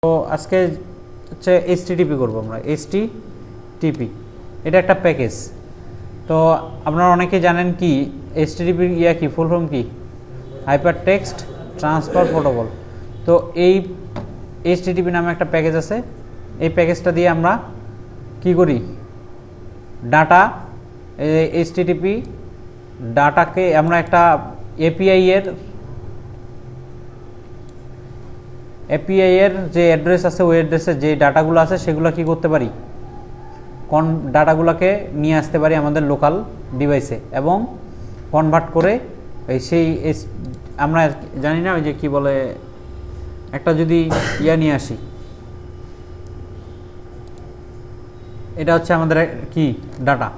তো আজকে হচ্ছে এইচটিটিপি করব আমরা। এইচটিটিপি এটা একটা প্যাকেজ। তো আপনারা অনেকে জানেন কি এইচটিটিপির কি ফুল ফর্ম কি, হাইপার টেক্সট ট্রান্সফার প্রোটোকল। তো এই এইচটিটিপি নামে একটা প্যাকেজ আছে। এই প্যাকেজটা দিয়ে আমরা কি করি, ডাটা এইচটিটিপি ডাটাকে আমরা একটা এপিআই এর যে অ্যাড্রেস আছে ওই অ্যাড্রেসে যে ডাটাগুলো আছে সেগুলো কি করতে পারি, ডাটাগুলোকে নিয়ে আসতে পারি আমাদের লোকাল ডিভাইসে এবং কনভার্ট করে সেই আমরা জানি না ওই যে কি বলে, একটা যদি নিয়ে আসি, এটা হচ্ছে আমাদের কি ডাটা,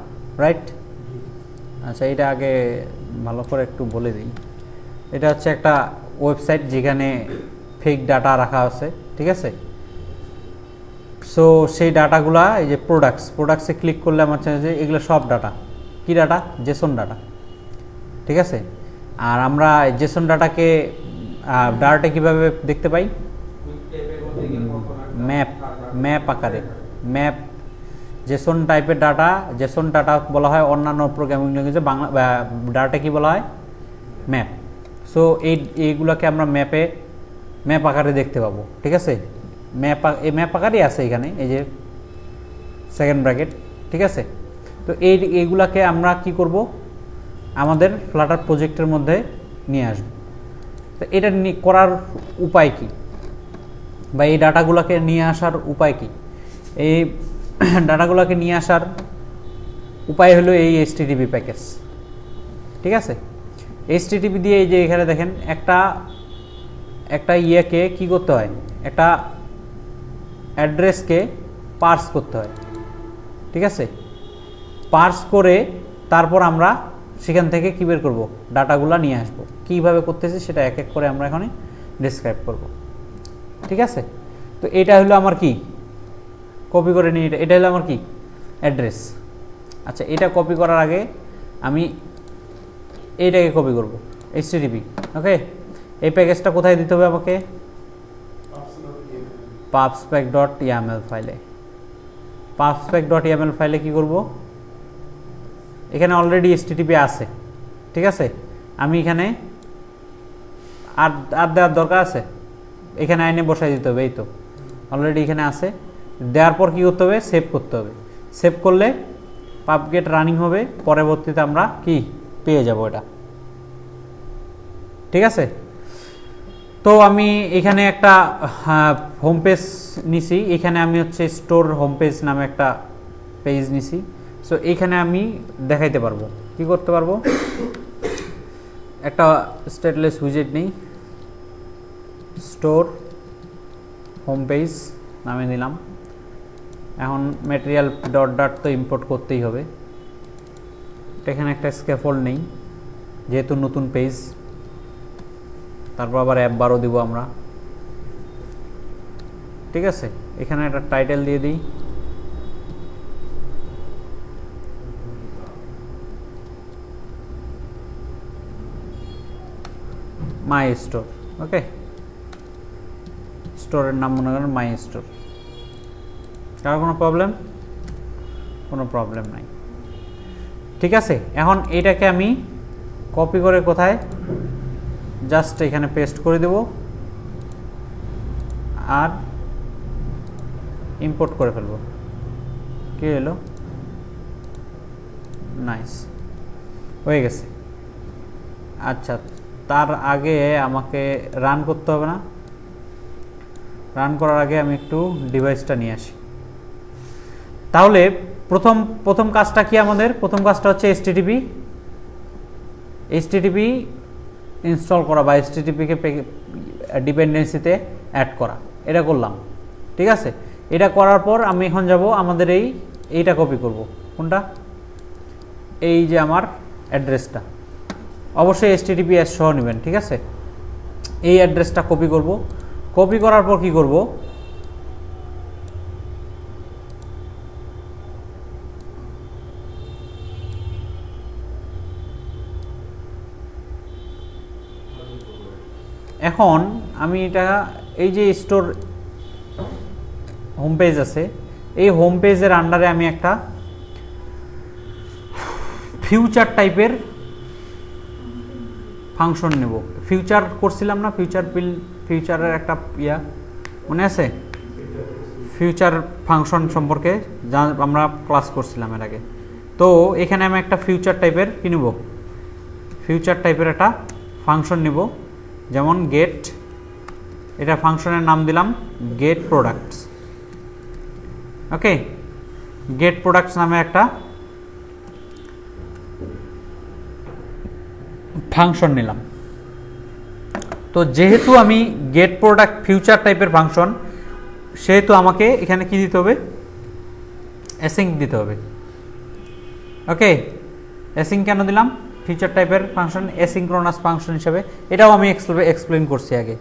রাইট? আচ্ছা, এটা আগে ভালো করে একটু বলে দিই। এটা হচ্ছে একটা ওয়েবসাইট যেখানে ফেক ডাটা রাখা আছে, ঠিক আছে? সো সেই ডাটাগুলা এই যে প্রোডাক্টসে ক্লিক করলে আমার যে এগুলো সব ডাটা, কি ডাটা, জেসন ডাটা, ঠিক আছে? আর আমরা জেসন ডাটাটা কিভাবে দেখতে পাই, ম্যাপ আকারে, জেসন টাইপের জেসন ডাটা বলা হয় অন্যান্য প্রোগ্রামিং ল্যাঙ্গুয়েজে, বাংলা ডাটা কি বলা হয়, ম্যাপ। সো এইগুলোকে আমরা ম্যাপ আকারে দেখতে পাবো, ঠিক আছে? ম্যাপ আকারই আছে এখানে, এই যে সেকেন্ড ব্র্যাকেট, ঠিক আছে? তো এইগুলাকে আমরা কি করব, আমাদের ফ্লাটার প্রজেক্টের মধ্যে নিয়ে আসব। তো এটা করার উপায় কি, বা এই ডাটাগুলোকে নিয়ে আসার উপায় কি? এই ডাটাগুলোকে নিয়ে আসার উপায় হলো এই এইচটিটিপি প্যাকেজ, ঠিক আছে? এইচটিটিপি দিয়ে এই যে এখানে দেখেন একটা ইয়েকে কি করতে হয়, একটা অ্যাড্রেসকে পার্স করতে হয়, ঠিক আছে? পার্স করে তারপর আমরা সেখান থেকে কী বের করবো, ডাটাগুলো নিয়ে আসবো। কীভাবে করতেছি সেটা এক এক করে আমরা এখানে ডিসক্রাইব করব, ঠিক আছে? তো এটা হলো আমার কি, কপি করে নিই, এটা হলো আমার কি অ্যাড্রেস। আচ্ছা, এটা কপি করার আগে আমি এইটাকে কপি করব, এইচটিটিপি, ওকে? এই প্যাকেজটা কোথায় দিতে হবে আমাকে, pubspec.yaml ফাইলে। pubspec.yaml ফাইলে কি করব, এখানে অলরেডি এইচটিটিপি আছে, ঠিক আছে? আমি এখানে আর দেওয়ার দরকার আছে, এখানে আইনে বসাই দিতে হবে, এই তো অলরেডি এখানে আছে। দেওয়ার পর কী করতে হবে, সেভ করতে হবে। সেভ করলে পাবগেট রানিং হবে, পরবর্তীতে আমরা কি পেয়ে যাব এটা, ঠিক আছে? তো আমি এখানে একটা হোম পেজ নিছি, এখানে আমি হচ্ছে স্টোর হোম পেজ নামে একটা পেজ নিছি। সো এইখানে আমি দেখাইতে পারবো, কি করতে পারবো, একটা স্ট্যাটলেস উইজেট নেই, স্টোর হোম পেজ নামে নিলাম। এখন ম্যাটেরিয়াল ডট তো ইম্পোর্ট করতেই হবে। এখানে একটা স্ক্যাফোল্ড নেই যেহেতু নতুন পেজ, তারপর আবার অ্যাপ 12 দিব আমরা, ঠিক আছে? এখানে একটা টাইটেল দিয়ে দিই, মাই স্টোর, ওকে? স্টোরের নাম মনে করেন মাই স্টোর। কারো কোনো প্রবলেম নাই, ঠিক আছে? এখন এইটাকে আমি কপি করে কোথায়, জাস্ট এখানে পেস্ট করে দেব আর ইম্পোর্ট করে ফেলব। কি হলো, নাইস, হয়ে গেছে। আচ্ছা, তার আগে আমাকে রান করতে হবে না? রান করার আগে আমি একটু ডিভাইসটা নিয়ে আসি। তাহলে প্রথম কাজটা কি আমাদের, প্রথম কাজটা হচ্ছে এইচটিটিপি ইনস্টল করা বা এইচটিটিপিকে ডিপেন্ডেন্সিতে অ্যাড করা, এটা করলাম, ঠিক আছে? এটা করার পর আমি এখন যাব আমাদের এইটা কপি করব, কোনটা, এই যে আমার অ্যাড্রেসটা, অবশ্যই HTTPS সহ নেবেন, ঠিক আছে? এই অ্যাড্রেসটা কপি করব। কপি করার পর কি করব, এখন আমি এটা এই যে হোম পেজ আছে, এই হোম পেজের আন্ডারে আমি একটা ফিউচার টাইপের ফাংশন নেব। ফিউচার করছিলাম না, ফিউচারের একটা মনে আছে, ফিউচার ফাংশন সম্পর্কে যা আমরা ক্লাস করছিলাম এর আগে। তো এখানে আমি একটা ফিউচার টাইপের কি নেব, ফিউচার টাইপের একটা ফাংশন নেব, যেমন গেট, এটা ফাংশনের নাম দিলাম গেট প্রোডাক্টস। ওকে, গেট প্রোডাক্টস নামে একটা ফাংশন নিলাম। তো যেহেতু আমি গেট প্রোডাক্ট ফিউচার টাইপের ফাংশন, সেহেতু আমাকে এখানে কি দিতে হবে, অ্যাসিঙ্ক দিতে হবে। ওকে, অ্যাসিঙ্ক কেন দিলাম, ফিউচার টাইপের ফাংশন অ্যাসিঙ্ক্রোনাস ফাংশন হিসেবে, এটাও আমি এক্সপ্লেইন করছি আগে।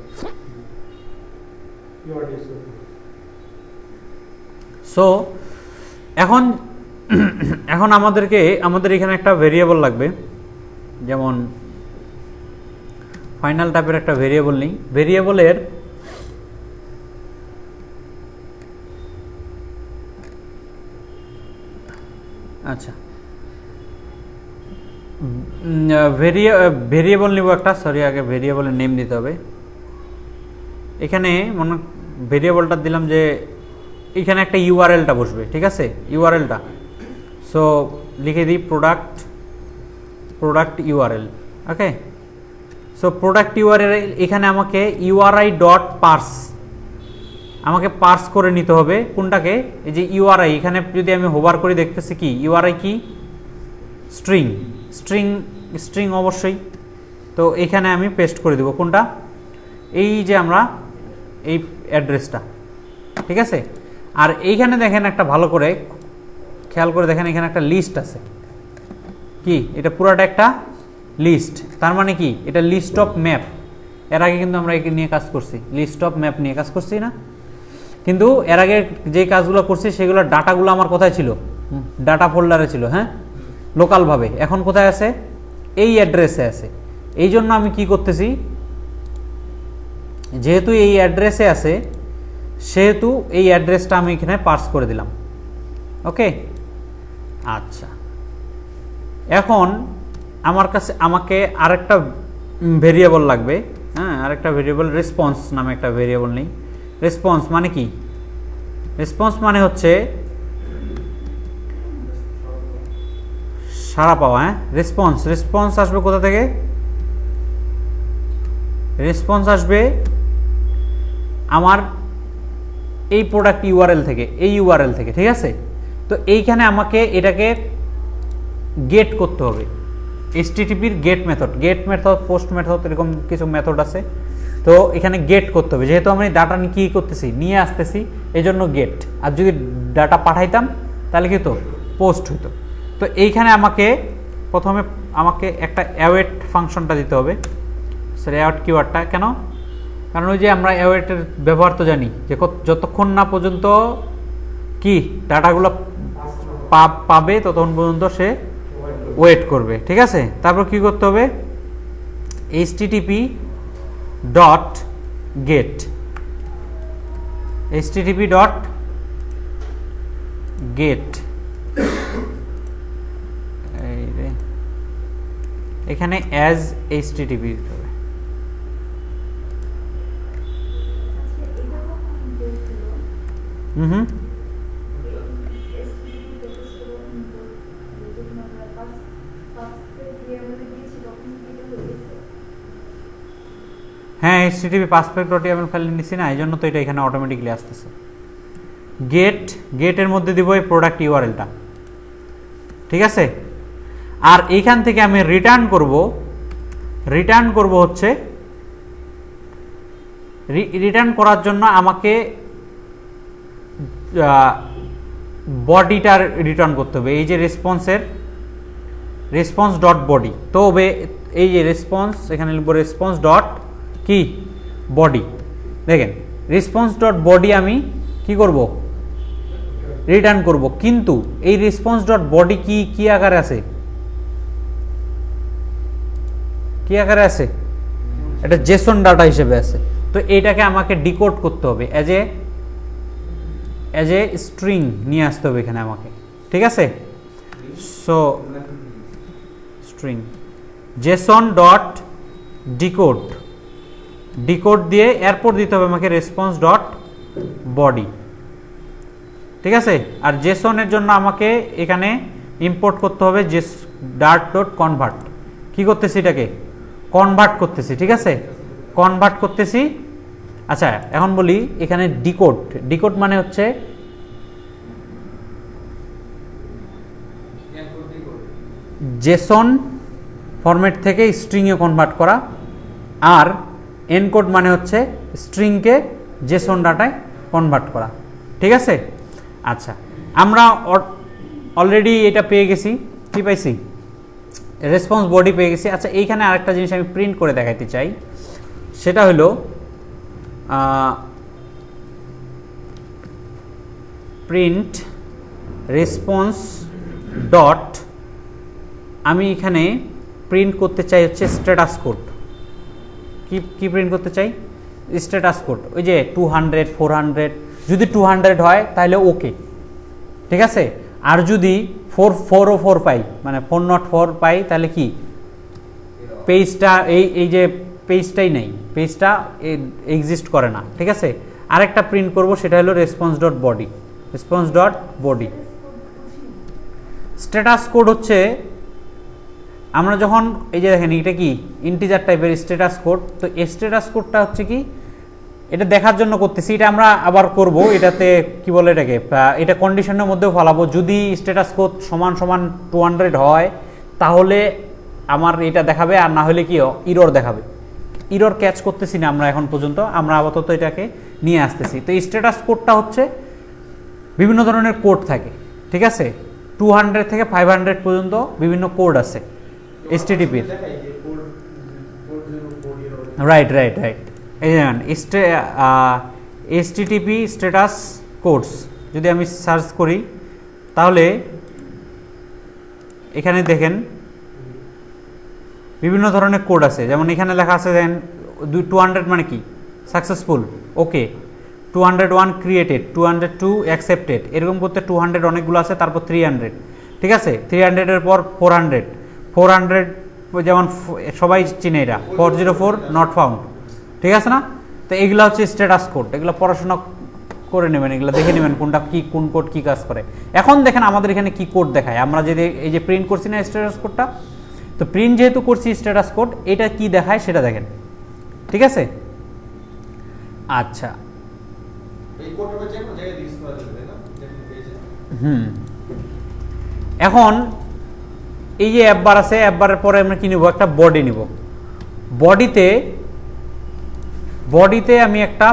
সো এখন আমাদের এখানে একটা ভেরিয়েবল লাগবে, যেমন ফাইনাল টাইপের একটা ভেরিয়েবল নেই, ভেরিয়েবলের আচ্ছা ভেরিয়েবল নিব একটা, সরি আগে ভেরিয়েবলের নেম দিতে হবে। এখানে মনে ভেরিয়েবলটা দিলাম যে এখানে একটা ইউআরএলটা বসবে, ঠিক আছে, ইউআরএলটা। সো লিখে দিই প্রোডাক্ট ইউআরএল। ওকে, সো প্রোডাক্ট ইউআরএল, এখানে আমাকে ইউআরআই ডট পার্স, আমাকে পার্স করে নিতে হবে কোনটাকে, এই যে ইউআরআই, এখানে যদি আমি হোভার করে দেখতেছি কি ইউআরআই কি স্ট্রিং, স্ট্রিং অবশ্যই। তো এখানে আমি পেস্ট করে দেব কোনটা, এই যে আমরা এই অ্যাড্রেসটা, ঠিক আছে। আর এইখানে দেখেন একটা ভালো করে খেয়াল করে দেখেন, এখানে একটা লিস্ট আছে, কি এটা পুরাটা একটা লিস্ট, তার মানে কি এটা লিস্ট অফ ম্যাপ। এর আগে কিন্তু আমরা একে নিয়ে কাজ করছি, লিস্ট অফ ম্যাপ নিয়ে কাজ করছি না, কিন্তু এর আগে যে কাজগুলো করছি সেগুলোর ডাটাগুলো আমার কোথায় ছিল, ডাটা ফোল্ডারে ছিল, হ্যাঁ, লোকালভাবে। এখন কোথায় আছে, এই অ্যাড্রেসে আছে। এই জন্য আমি কি করতেছি, যেহেতু এই অ্যাড্রেসে আছে সেহেতু এই অ্যাড্রেসটা আমি এখানে পার্স করে দিলাম। ওকে, আচ্ছা, এখন আমাকে আরেকটা ভেরিয়েবল লাগবে, হ্যাঁ, আরেকটা ভেরিয়েবল রেসপন্স নামে একটা ভেরিয়েবল নেই। রেসপন্স মানে কি, রেসপন্স মানে হচ্ছে সাড়া পাওয়া। হ্যাঁ, রেসপন্স আসবে কোথা থেকে, রেসপন্স আসবে আমার এই প্রোডাক্ট ইউআরএল থেকে, এই ইউআরএল থেকে, ঠিক আছে। তো এইখানে আমাকে এটাকে গেট করতে হবে, এইচটিটিপির গেট মেথড, পোস্ট মেথড, এরকম কিছু মেথড আছে। তো এখানে গেট করতে হবে, যেহেতু আমি ডাটা কি করতেছি, নিয়ে আসতেছি, এই জন্য গেট। আর যদি ডাটা পাঠাইতাম তাহলে কি হতো, পোস্ট হতো। তো এইখানে প্রথমে আমাকে একটা অ্যাওয়েট ফাংশনটা দিতে হবে। সরি, অ্যাওয়েট কিওয়ার্ডটা কেন, কারণ ওই যে আমরা অ্যাওয়েটের ব্যবহার তো জানি, যে যতক্ষণ না পর্যন্ত কি ডাটাগুলো পাবে ততক্ষণ পর্যন্ত সে ওয়েট করবে, ঠিক আছে। তারপর কি করতে হবে, http.get, এখানে অ্যাজ http দিতে হবে। হ্যাঁ, http pathpath.yml ফাইল নিছি না, এই জন্য তো এটা এখানে অটোমেটিকলি আসতেছে। গেটের মধ্যে দিব এই প্রোডাক্ট ইউআরএলটা, ঠিক আছে। আর এইখান থেকে আমি রিটার্ন করব হচ্ছে, রিটার্ন করার জন্য আমাকে বডিটা রিটার্ন করতে হবে, এই যে রেসপন্স ডট বডি। তো এই যে রেসপন্স, এখানে লিখব রেসপন্স ডট কি বডি। দেখেন রেসপন্স ডট বডি আমি কি করব, রিটার্ন করব, কিন্তু এই রেসপন্স ডট বডি কি আকারে আছে, কি আকারে আছে, এটা জেসন ডাটা হিসেবে আছে। তো এইটাকে আমাকে ডিকোড করতে হবে অ্যাজ এ স্ট্রিং নিয়ে আসতে হবে এখানে আমাকে, ঠিক আছে। So string Jason dot decode, decode দিয়ে এরপর দিতে হবে আমাকে রেসপন্স ডট বডি, ঠিক আছে। আর জেসনের জন্য আমাকে এখানে ইম্পোর্ট করতে হবে ডার্ট ডট কনভার্ট, কি করতেছি এটাকে কনভার্ট করতেছি, ঠিক আছে, কনভার্ট করতেছি। আচ্ছা এখন বলি এখানে ডিকোড, ডিকোড মানে হচ্ছে জেসন ফরম্যাট থেকে স্ট্রিংয়ে কনভার্ট করা, আর এনকোড মানে হচ্ছে স্ট্রিংকে জেসন ডাটায় কনভার্ট করা, ঠিক আছে। আচ্ছা আমরা অলরেডি এটা পেয়ে গেছি, কি পাইছি রেসপন্স বডি পেয়ে গেছি। আচ্ছা এইখানে আরেকটা জিনিস আমি প্রিন্ট করে দেখাইতে চাই, সেটা হলো প্রিন্ট রেসপন্স ডট, আমি এখানে প্রিন্ট করতে চাই হচ্ছে স্ট্যাটাস কোড। কি প্রিন্ট করতে চাই স্ট্যাটাস কোড, ওই যে 200 400, যদি 200 হয় তাহলে ওকে, ঠিক আছে। আর যদি 404 পাই মানে 404 পাই তাহলে কি পেজটা এই যে পেজটাই নেই, পেজটা এক্সিস্ট করে না, ঠিক আছে। আরেকটা প্রিন্ট করব সেটা হলো response dot body, response dot body. Status code হচ্ছে আমরা যখন এই যে দেখেন এটা কি ইন্টিজার টাইপের স্ট্যাটাস কোড, তো এই স্ট্যাটাস কোডটা হচ্ছে কি এটা দেখার জন্য করতেছি, এটা আমরা আবার করব, এটাতে কি বলে এটাকে এটা কন্ডিশনের মধ্যেও ফলাবো, যদি স্ট্যাটাস কোড সমান সমান 200 হয় তাহলে আমার এটা দেখাবে, আর না হলে কি ইরর দেখাবে। ইরর ক্যাচ করতেছি না আমরা এখন পর্যন্ত, আমরা আপাতত এটাকে নিয়ে আসতেছি। তো এই স্ট্যাটাস কোডটা হচ্ছে বিভিন্ন ধরনের কোড থাকে, ঠিক আছে, 200 থেকে 500 পর্যন্ত বিভিন্ন কোড আছে HTTP, রাইট রাইট রাইট। এই দেখেন HTTP স্ট্যাটাস কোডস যদি আমি সার্চ করি তাহলে এখানে দেখেন বিভিন্ন ধরনের কোড আছে, যেমন এখানে লেখা আছে দেন 200 মানে কি সাকসেসফুল, ওকে, 201 ক্রিয়েটেড, 202 অ্যাকসেপ্টেড, এরকম করতে 200 অনেকগুলো আছে, তারপর 300, ঠিক আছে, 300 এর পর 400 যেমন সবাই চিনে এটা 404 নট ফাউন্ড, ঠিক আছে না। তো এগুলো হচ্ছে স্ট্যাটাস কোড, এগুলো পড়াশোনা করে নেবেন, এগুলো দেখে নেবেন কোনটা কি কোন কোড কি কাজ করে। এখন দেখেন আমাদের এখানে কি কোড দেখায়, আমরা যদি এই যে প্রিন্ট করছি না স্ট্যাটাস কোডটা, তো প্রিন্ট যেহেতু করছি স্ট্যাটাস কোড, এটা কি দেখায় সেটা দেখেন, ঠিক আছে। আচ্ছা এখন এই যে অ্যাপ বার আছে, অ্যাপ বারের পরে আমরা কি নিব একটা বডি নিব, বডিতে আমি একটা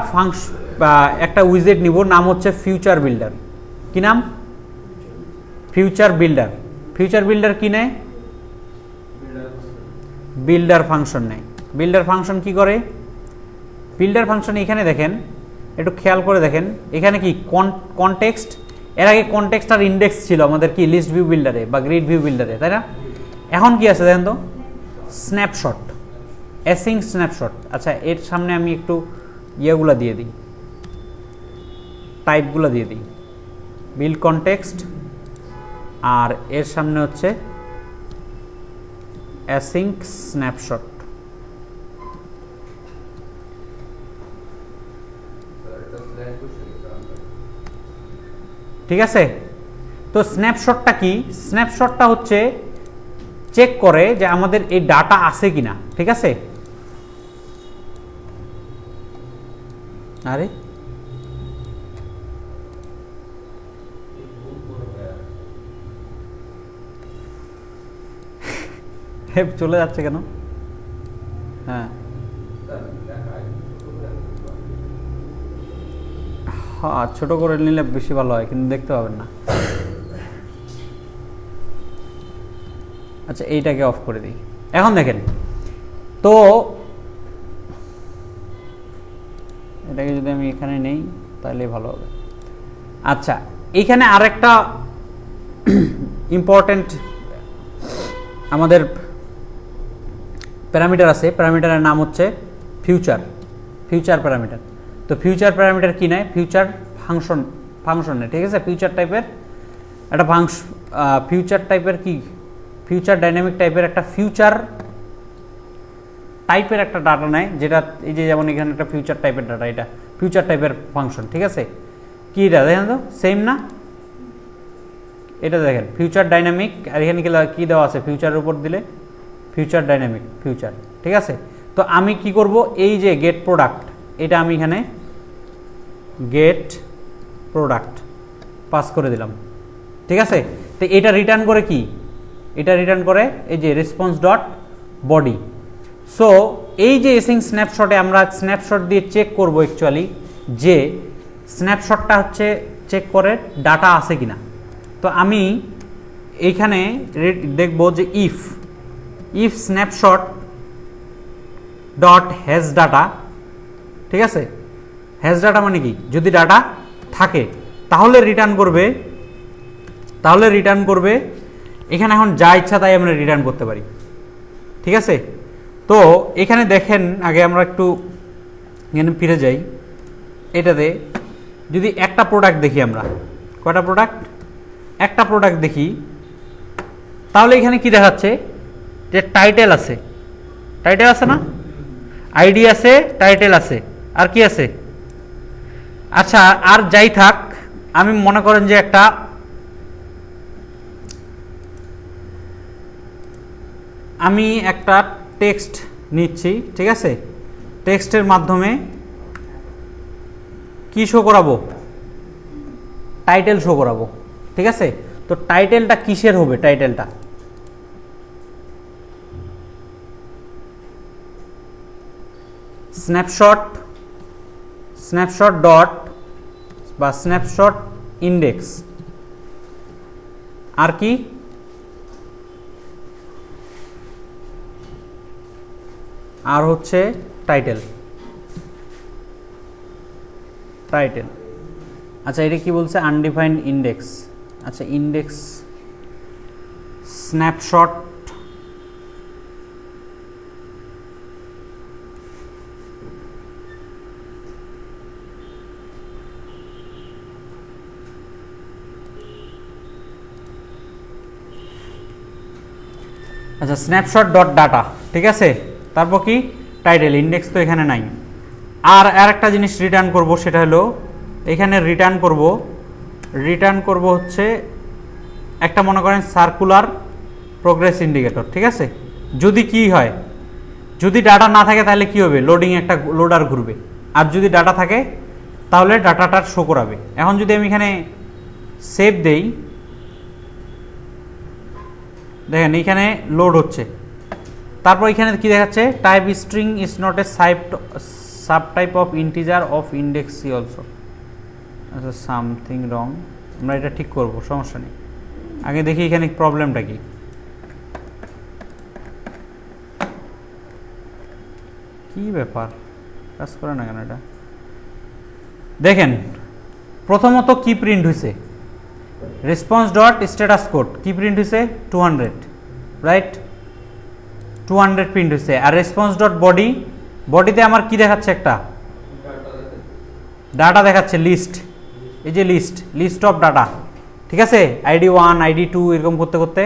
একটা উইজেট নিব, নাম হচ্ছে ফিউচার বিল্ডার। কি নাম ফিউচার বিল্ডার। ফিউচার বিল্ডার কি নেয় বিল্ডার ফাংশন নেয়। বিল্ডার ফাংশন কি করে, বিল্ডার ফাংশন এখানে দেখেন একটু খেয়াল করে দেখেন, এখানে কি কনটেক্সট, এর আগে কনটেক্সট আর ইন্ডেক্স ছিল আমাদের কি লিস্ট ভিউ বিল্ডারে বা গ্রিড ভিউ বিল্ডারে, তাই না। এখন কি আছে দেখেন তো স্ন্যাপশট, অ্যাসিং স্ন্যাপশট। আচ্ছা এর সামনে আমি একটু ইয়েগুলো দিয়ে দিই, টাইপগুলো দিয়ে দিই, বিল্ড কনটেক্সট, আর এর সামনে হচ্ছে অ্যাসিং স্ন্যাপশট, ঠিক আছে। তো স্ন্যাপশটটা কি, স্ন্যাপশটটা হচ্ছে চেক করে যে আমাদের এই ডাটা আছে কিনা, ঠিক আছে। আরে চলে যাচ্ছে কেন, হ্যাঁ হ্যাঁ ছোট করে নিলে বেশি ভালো হয়, কিন্তু দেখতে পাবেন না। আচ্ছা এইটাকে অফ করে দিই। এখন দেখেন তো এটাকে যদি আমি এখানে নেই তাহলে ভালো হবে। আচ্ছা এইখানে আরেকটা ইম্পর্টেন্ট আমাদের প্যারামিটার আছে, প্যারামিটারের নাম হচ্ছে ফিউচার প্যারামিটার। তো ফিউচার প্যারামিটার কি নেয়, ফিউচার ফাংশনে, ঠিক আছে, ফিউচার টাইপের একটা ফিউচার টাইপের কি ফিউচার ডাইনামিক টাইপের একটা ফিউচার টাইপের একটা ডাটা নেয়, যেটা এই যে যেমন এখানে একটা ফিউচার টাইপের ডাটা, এটা ফিউচার টাইপের ফাংশন, ঠিক আছে। কি এটা দেখেন তো সেম না, এটা দেখেন ফিউচার ডাইনামিক, আর এখানে কি দেওয়া আছে ফিউচারের উপর দিলে ফিউচার ডাইনামিক ফিউচার, ঠিক আছে। তো আমি কি করব, এই যে গেট প্রোডাক্ট, এটা আমি এখানে গেট প্রোডাক্ট পাস করে দিলাম, ঠিক আছে। তো এটা রিটার্ন করে কি, এটা রিটার্ন করে এই যে রেসপন্স ডট বডি। সো এই যে এসিং স্ন্যাপশটে আমরা স্ন্যাপশট দিয়ে চেক করব অ্যাকচুয়ালি যে স্ন্যাপশটটা হচ্ছে চেক করে ডাটা আছে কিনা। তো আমি এইখানে দেখব যে if snapshot dot has data, ঠিক আছে। হ্যাজ ডাটা মানে কি, যদি ডাটা থাকে তাহলে রিটার্ন করবে এখানে এখন যা ইচ্ছা তাই আমরা রিটার্ন করতে পারি, ঠিক আছে। তো এখানে দেখেন, আগে আমরা একটু এখানে ফিরে যাই, এটাতে যদি একটা প্রোডাক্ট দেখি, আমরা কয়টা প্রোডাক্ট, একটা প্রোডাক্ট দেখি, তাহলে এখানে কি দেখাচ্ছে যে টাইটেল আছে না, আইডি আছে, টাইটেল আছে, আর কি আছে, আচ্ছা আর যাই থাক, আমি মনে করেন যে আমি একটা টেক্সট নিচ্ছি, ঠিক আছে। টেক্সটের মাধ্যমে কি শো করাবো, টাইটেল শো করাবো, ঠিক আছে। তো টাইটেলটা কিসের হবে, টাইটেলটা স্ন্যাপশট ডট বা স্ন্যাপশট ইন্ডেক্স, আর কি আর হচ্ছে টাইটেল। আচ্ছা এটা কি বলছে, আনডিফাইন্ড ইন্ডেক্স, আচ্ছা ইন্ডেক্স স্ন্যাপশট আচ্ছা স্ন্যাপশট ডট ডাটা, ঠিক আছে। তারপর কি টাইটেল, ইন্ডেক্স তো এখানে নাই। আর একটা জিনিস রিটার্ন করব, সেটা হলো এখানে রিটার্ন করব হচ্ছে একটা মনে করেন সার্কুলার প্রোগ্রেস ইন্ডিকেটর, ঠিক আছে। যদি কি হয়, যদি ডাটা না থাকে তাহলে কি হবে, লোডিং একটা লোডার ঘুরবে, আর যদি ডাটা থাকে তাহলে ডাটাটা শো করাবে। এখন যদি আমি এখানে সেভ দেই, দেখেন এখানে লোড হচ্ছে, তারপর এখানে কি দেখাচ্ছে, type string is not a sub type of integer of index see also. আচ্ছা সামথিং রং, আমরা এটা ঠিক করব, সমস্যা নেই। আগে দেখি এখানে প্রবলেমটা কি ব্যাপার, কাজ করে না কেন এটা। দেখেন প্রথমত কি প্রিন্ট হয়েছে, রেসপন্স ডট স্ট্যাটাস কোড কি প্রিন্ট হয়েছে, 200, রাইট, 200 প্রিন্ট হয়েছে। আর রেসপন্স ডট বডিতে আমার কি দেখাচ্ছে, একটা ডাটা দেখাচ্ছে, লিস্ট, এই যে লিস্ট অফ ডাটা, ঠিক আছে। আইডি 1 আইডি 2 এরকম করতে করতে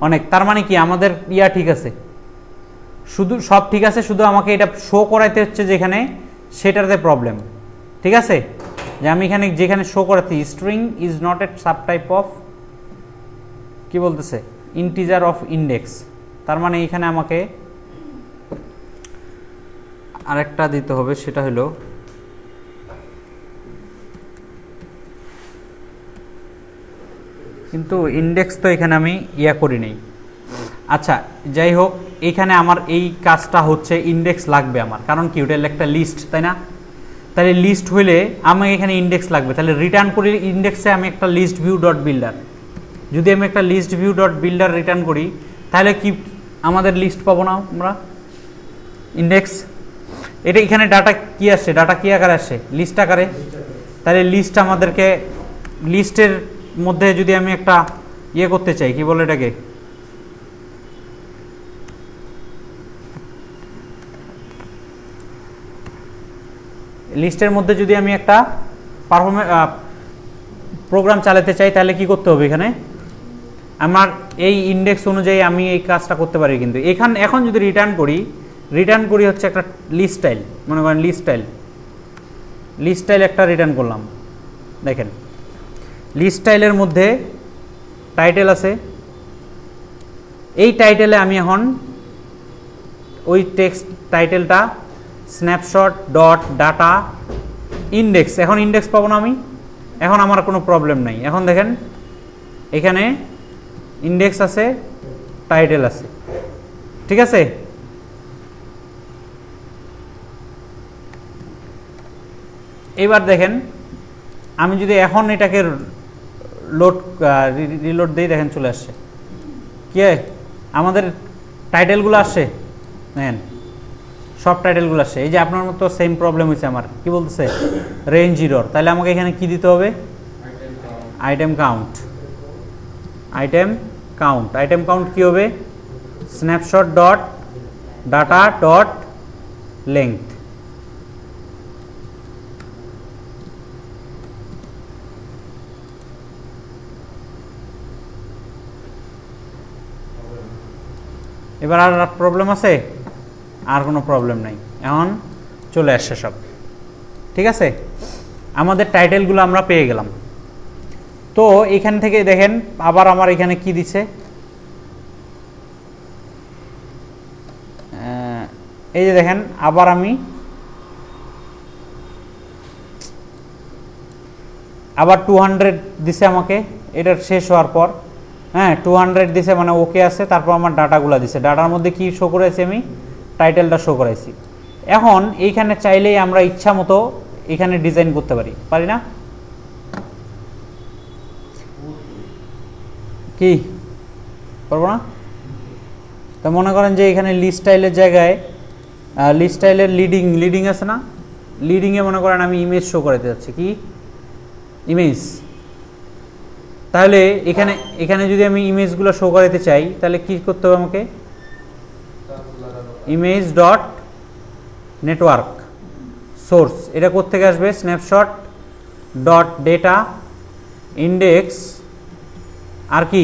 অনেক, তার মানে কি আমাদের ঠিক আছে, শুধু সব ঠিক আছে, শুধু আমাকে এটা শো করাইতে হচ্ছে যেখানে, সেটাতে প্রবলেম, ঠিক আছে। যে আমি এখানে যেখানে শো করাচ্ছি string is not a sub type of কি বলতেছে, ইন্টিজার অফ ইন্ডেক্স, তার মানে এখানে আমাকে আরেকটা দিতে হবে, সেটা হলো কিন্তু ইন্ডেক্স তো এখানে আমি করি নেই। আচ্ছা যাই হোক, এখানে আমার এই কাজটা হচ্ছে, ইন্ডেক্স লাগবে আমার, কারণ কি ওটা একটা লিস্ট, তাই না। তাহলে লিস্ট হইলে আমার এখানে ইন্ডেক্স লাগবে, তাহলে রিটার্ন করি ইন্ডেক্সে আমি একটা লিস্ট ভিউ ডট বিল্ডার, যদি আমি একটা list view dot builder return করি, তাহলে কি আমাদের লিস্ট পাবো না আমরা, ইন্ডেক্স। এটা এখানে ডাটা কি আসছে, ডাটা কি আকারে আসছে, লিস্ট আকারে। তাহলে লিস্ট আমাদেরকে, লিস্টের মধ্যে যদি আমি একটা করতে চাই, কি বলে এটাকে, লিস্টের মধ্যে যদি আমি একটা প্রোগ্রাম চালাতে চাই তাহলে কি করতে হবে, এখানে আমার এই ইন্ডেক্স অনুযায়ী আমি এই কাজটা করতে পারি। কিন্তু এখন যদি রিটার্ন করি হচ্ছে একটা লিস্ট স্টাইল, মনে করেন লিস্ট স্টাইল একটা রিটার্ন করলাম। দেখেন লিস্ট স্টাইলের মধ্যে টাইটেল আছে, এই টাইটেলে আমি এখন ওই টেক্সট টাইটেলটা স্ন্যাপশট ডট ডাটা ইন্ডেক্স, এখন ইন্ডেক্স পাবো না আমি, এখন আমার কোনো প্রবলেম নাই। এখন দেখেন এখানে ইন্ডেক্স আছে, টাইটেল আছে, ঠিক আছে। এবার দেখেন আমি যদি এখন এটাকে রিলোড দিই, দেখেন চলে আসছে। কি আমাদের টাইটেলগুলো আসছে, দেখেন সব টাইটেলগুলো আসছে। এই যে আপনার মতো সেম প্রবলেম হয়েছে আমার, কি বলতেছে রেঞ্জ এরর। তাহলে আমাকে এখানে কি দিতে হবে, আইটেম কাউন্ট। আইটেম কাউন্ট কি হবে, snapshot dot data dot length. এবার আর প্রবলেম আছে, আর কোনো প্রবলেম নাই, এখন চলে আসছে সব, ঠিক আছে। আমাদের টাইটেলগুলো আমরা পেয়ে গেলাম। তো এখান থেকে দেখেন আবার আমার এখানে কি দিছে, এই যে দেখেন আবার আমি আবার 200 দিছে আমাকে, এটার শেষ হওয়ার পর, হ্যাঁ 200 দিছে মানে ওকে আছে। তারপর আমার ডাটাগুলো দিছে, ডাটার মধ্যে কি শো করেছি, আমি টাইটেলটা শো করাইছি। এখন এইখানে চাইলেই আমরা ইচ্ছা মতো এখানে ডিজাইন করতে পারি না? কি পারবো না? তো মনে করেন যে এখানে লিস্ট স্টাইলের জায়গায় লিস্ট স্টাইলের লিডিং আছে না, লিডিংয়ে মনে করেন আমি ইমেজ শো করাতে যাচ্ছি, কি ইমেজ। তাহলে এখানে যদি আমি ইমেজগুলো শো করাতে চাই তাহলে কি করতে হবে আমাকে, ইমেজ ডট নেটওয়ার্ক সোর্স, এটা কোত্থেকে আসবে, স্ন্যাপশট ডট ডেটা ইন্ডেক্স, আর কি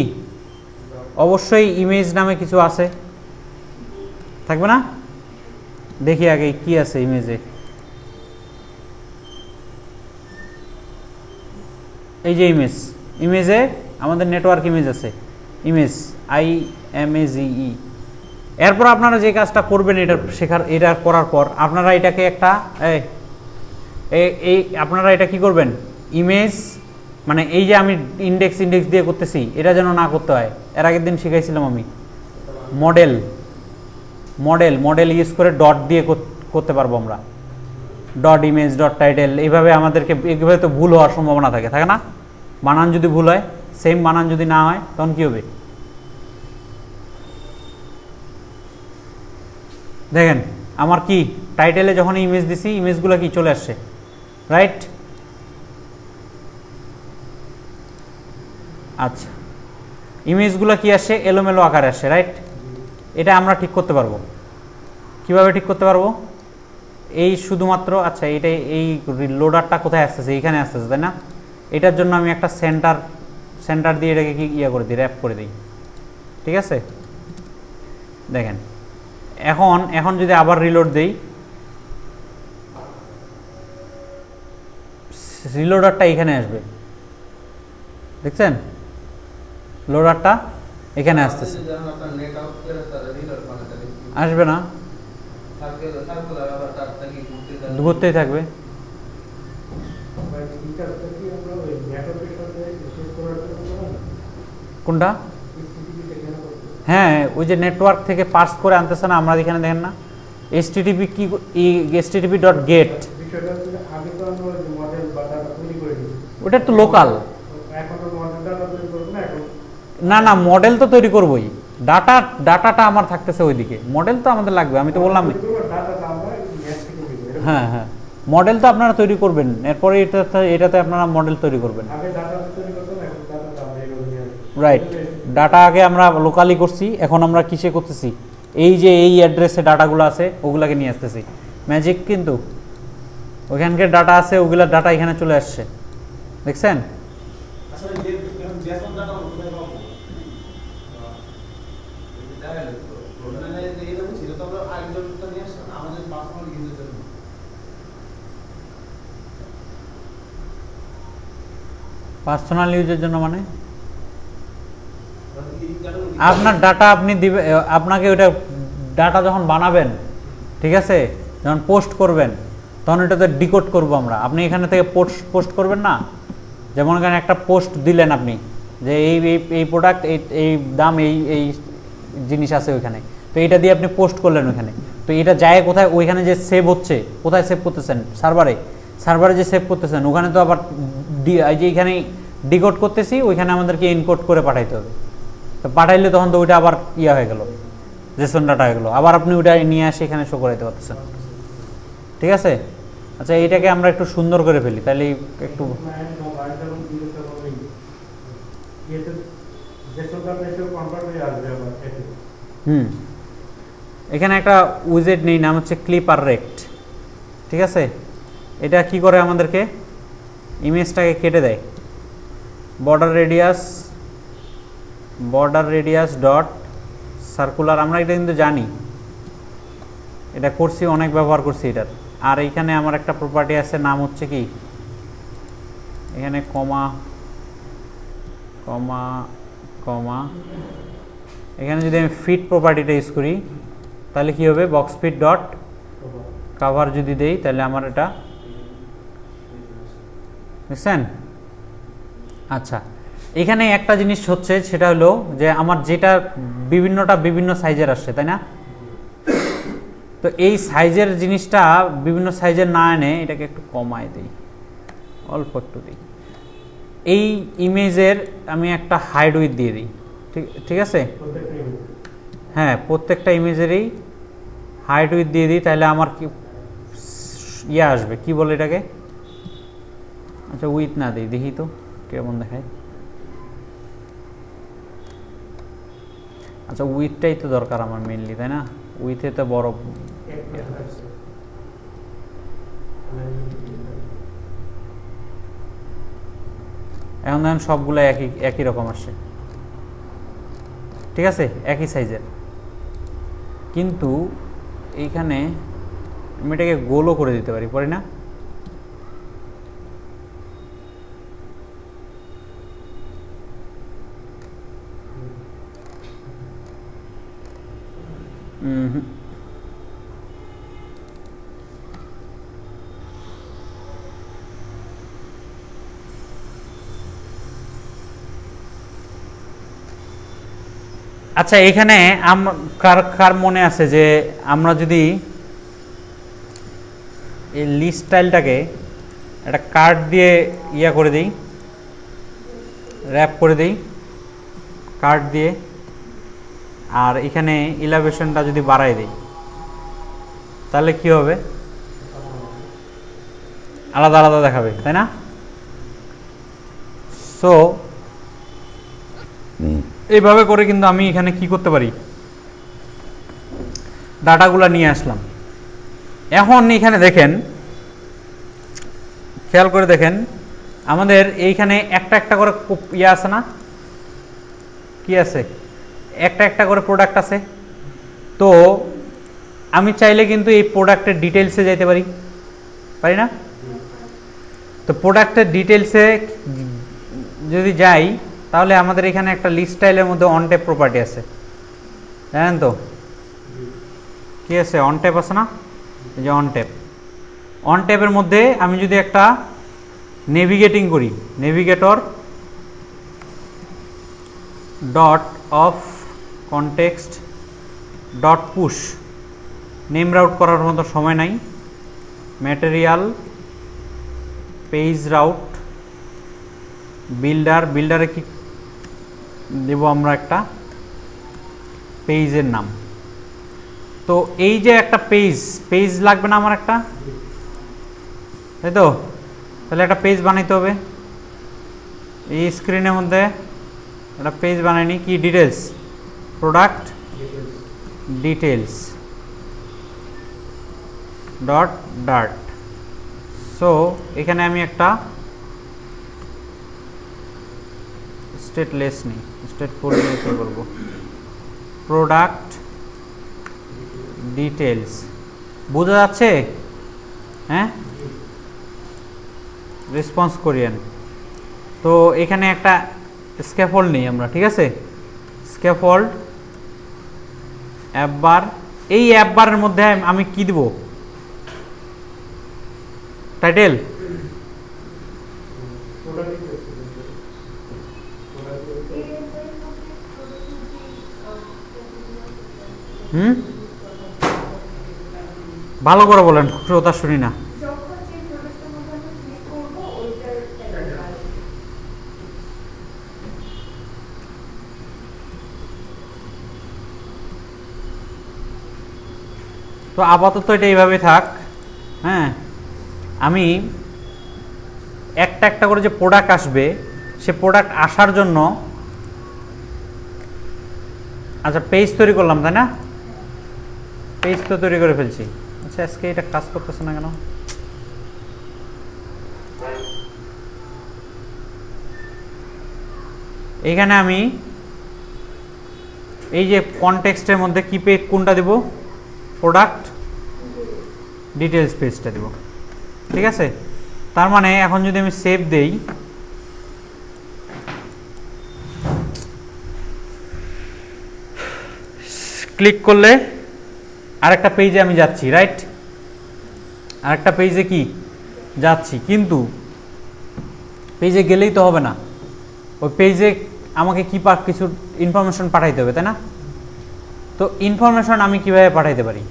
অবশ্যই ইমেজ নামে কিছু আছে, থাকবে না? দেখি আগে কি আছে ইমেজে। এই যে ইমেজে আমাদের নেটওয়ার্ক ইমেজ আছে, ইমেজ IMAGE। এরপর আপনারা যে কাজটা করবেন এটা করার পর আপনারা এটাকে একটা আপনারা এটা কি করবেন, ইমেজ মানে এই যে আমি ইন্ডেক্স দিয়ে করতেছি, এটা যেন না করতে হয়। এর আগের দিন শিখাইছিলাম আমি মডেল ইউজ করে ডট দিয়ে করতে পারবো আমরা, ডট ইমেজ ডট টাইটেল। এইভাবে এইভাবে তো ভুল হওয়ার সম্ভাবনা থাকে না? বানান যদি ভুল হয়, সেম বানান যদি না হয় তখন কি হবে, দেখেন আমার কি টাইটেলে যখন ইমেজ দিছি ইমেজগুলো কি চলে আসছে, রাইট? আচ্ছা, ইমেজগুলো কি আসে, এলোমেলো আকারে আসে, রাইট? এটা আমরা ঠিক করতে পারবো। কিভাবে ঠিক করতে পারবো, এই শুধুমাত্র আচ্ছা এটা এই লোডারটা কোথায় আসতেছে, এইখানে আসতেছে তাই না? এটার জন্য আমি একটা সেন্টার দিয়ে এটাকে কি করে দিই, র্যাপ করে দিই, ঠিক আছে। দেখেন এখন যদি আবার রিলোড দেই, রিলোডারটা এখানে আসবে, দেখছেন লোডারটা এখানে আসতেছে, আসবে না, ঘুরতেই থাকবে। কোনটা? হ্যাঁ ওই যে নেটওয়ার্ক থেকে পার্স করে আনতেছে না, আমরা এখানে দেখেন না HTTP কি http.get, ওটা তো লোকাল না মডেল তো তৈরি করবোই, ডাটাটা আমার থাকতেছে ওইদিকে, মডেল তো আমাদের লাগবে, আমি তো বললাম। হ্যাঁ মডেল তো আপনারা তৈরি করবেন, এরপরে এটাতে আপনারা মডেল তৈরি করবেন, রাইট? ডাটা আগে আমরা লোকালি করছি, এখন আমরা কিসে করতেছি, এই যে এই অ্যাড্রেসে ডাটাগুলো আছে ওগুলাকে নিয়ে আসতেছি। ম্যাজিক, কিন্তু ওইখানকার ডাটা আছে, ওগুলার ডাটা এখানে চলে আসছে, দেখছেন? আচ্ছা যে জেসন ডাটা কোথায় পাবো দেখা গেল প্রোগ্রামে এই রকম ছিল তো আমরা আইডলটা নিয়ে আসলাম আমাদের পার্সোনাল ইউজের জন্য পার্সোনাল ইউজের জন্য মানে আপনার ডাটা আপনি দিবে, আপনাকে ওটা ডাটা যখন বানাবেন, ঠিক আছে, যখন পোস্ট করবেন তখন এটাতে ডিকোড করব আমরা। আপনি এখানে থেকে পোস্ট করবেন না, যেমন এখানে একটা পোস্ট দিলেন আপনি যে এই প্রোডাক্ট এই দাম এই জিনিস আছে ওইখানে, তো এইটা দিয়ে আপনি পোস্ট করলেন ওইখানে, তো এটা যায় কোথায়, ওইখানে যে সেভ হচ্ছে, কোথায় সেভ করতেছেন, সার্ভারে যে সেভ করতেছেন ওখানে তো আবার যে এখানে ডিকোড করতেছি, ওইখানে আমাদেরকে এনকোড করে পাঠাইতে হবে। তো পাঠাইলে তখন তো ওইটা আবার ইয়া হয়ে গেল, জেসন ডাটা হয়ে গেল, আবার আপনি ওইটা নিয়ে আসে এখানে শো করাইতে পারতেছেন। ঠিক আছে, আচ্ছা এইটাকে আমরা একটু সুন্দর করে ফেলি, তাহলে একটু এখানে একটা উইজেট নেই, নাম হচ্ছে ক্লিপার রেক্ট। ঠিক আছে, এটা কি করে আমাদেরকে ইমেজটাকে কেটে দেয়, বর্ডার রেডিয়াস ডট সার্কুলার, আমরা এটা কিন্তু জানি, এটা করছি, অনেক ব্যবহার করছি এটার। আর এইখানে আমার একটা প্রপার্টি আছে, নাম হচ্ছে কি, এখানে কমা কমা কমা, এখানে যদি আমি ফিট প্রপার্টিটা ইউজ করি তাহলে কি হবে, বক্স ফিট ডট কভার যদি দেই তাহলে আমার এটা বুঝছেন। আচ্ছা, এখানে একটা জিনিস হচ্ছে, সেটা হলো যে আমার যেটা বিভিন্ন সাইজের আসছে, তাই না? তো এই সাইজের জিনিসটা বিভিন্ন সাইজের না এনে এটাকে একটু কমায় দিই, অল্প একটু দিই। এই ইমেজের আমি একটা হাইড উইথ দিয়ে দিই, ঠিক আছে, হ্যাঁ, প্রত্যেকটা ইমেজেরই হাইড উইথ দিয়ে দিই, তাহলে আমার কি ইয়ে আসবে, কি বলে এটাকে, আচ্ছা উইথ না দিই, দেখি তো কেমন দেখায়। আচ্ছা উইথটাই তো দরকার আমার মেনলি, তাই না? উইথে তো বড়, এখন দেখেন সবগুলো একই রকম আসছে, ঠিক আছে, একই সাইজের। কিন্তু এইখানে আমি এটাকে গোলও করে দিতে পারি, পারি না? আচ্ছা, এখানে কার মনে আছে যে আমরা যদি এই লিস্ট স্টাইলটাকে একটা কার্ড দিয়ে ইয়া করে দিই, র্যাপ করে দিই কার্ড দিয়ে, আর এখানে ইলাভেশনটা যদি বাড়াই দিই তাহলে কি হবে, আলাদা আলাদা দেখাবে, তাই না? সো এইভাবে করে কিন্তু আমি এখানে কি করতে পারি, ডাটাগুলো নিয়ে আসলাম। এখন এখানে দেখেন, খেয়াল করে দেখেন, আমাদের এইখানে একটা একটা করে ইয়ে আছে না, কি আছে, একটা একটা করে প্রোডাক্ট আছে। তো আমি চাইলে কিন্তু এই প্রোডাক্টের ডিটেলসে যাইতে পারি না? তো প্রোডাক্টের ডিটেলসে যদি যাই তাহলে আমাদের এখানে একটা লিস্ট স্টাইলের মধ্যে অন ট্যাপ প্রপার্টি আছে, জানেন তো কি আছে, অন ট্যাপ আছে না, এই যে অন ট্যাপের মধ্যে আমি যদি একটা নেভিগেটিং করি, navigator dot of context dot push, name route করার মতো সময় নাই, ম্যাটেরিয়াল পেজ রাউট বিল্ডারে কি দেব আমরা, একটা পেজের নাম। তো এই যে একটা পেজ লাগবে না আমার একটা, তাই তো? তাহলে একটা পেজ বানাইতে হবে, এই স্ক্রিনের মধ্যে একটা পেজ বানাইনি, কি details, product details dot dart. So এখানে আমি একটা স্টেটলেস নেই, স্টেটফুল নিয়ে কি করবো, প্রোডাক্ট ডিটেলস। বোঝা যাচ্ছে? হ্যাঁ, রেসপন্স কোরিয়ান। তো এখানে একটা স্ক্যাফোল্ড নেই আমরা, ঠিক আছে, স্ক্যাফোল্ড অ্যাপ বার। এই অ্যাপ বারের মধ্যে আমি কি দিব, টাইটেল, ভালো করে বলেন, শ্রোতা শুনি না। তো আপাতত এটা এইভাবেই থাক। হ্যাঁ, আমি একটা একটা করে যে প্রোডাক্ট আসবে, সে প্রোডাক্ট আসার জন্য আচ্ছা পেজ তৈরি করলাম, তাই না? পেজ তো তৈরি করে ফেলছি। আচ্ছা আজকে এটা কাজ করতেছে না কেন? এইখানে আমি এই যে কনটেক্সটের মধ্যে কি পেজ কোনটা দেব, প্রোডাক্ট ডিটেলস পেজটা দেব, ঠিক আছে। তার মানে এখন যদি আমি সেভ দেই, ক্লিক করলে আরেকটা পেজে আমি যাচ্ছি, রাইট? আরেকটা পেজে কি যাচ্ছি, কিন্তু পেজে গেলেই তো হবে না, ওই পেজে আমাকে কি কিছু ইনফরমেশন পাঠাইতে হবে, তাই না? তো ইনফরমেশন আমি কিভাবে পাঠাইতে পারি?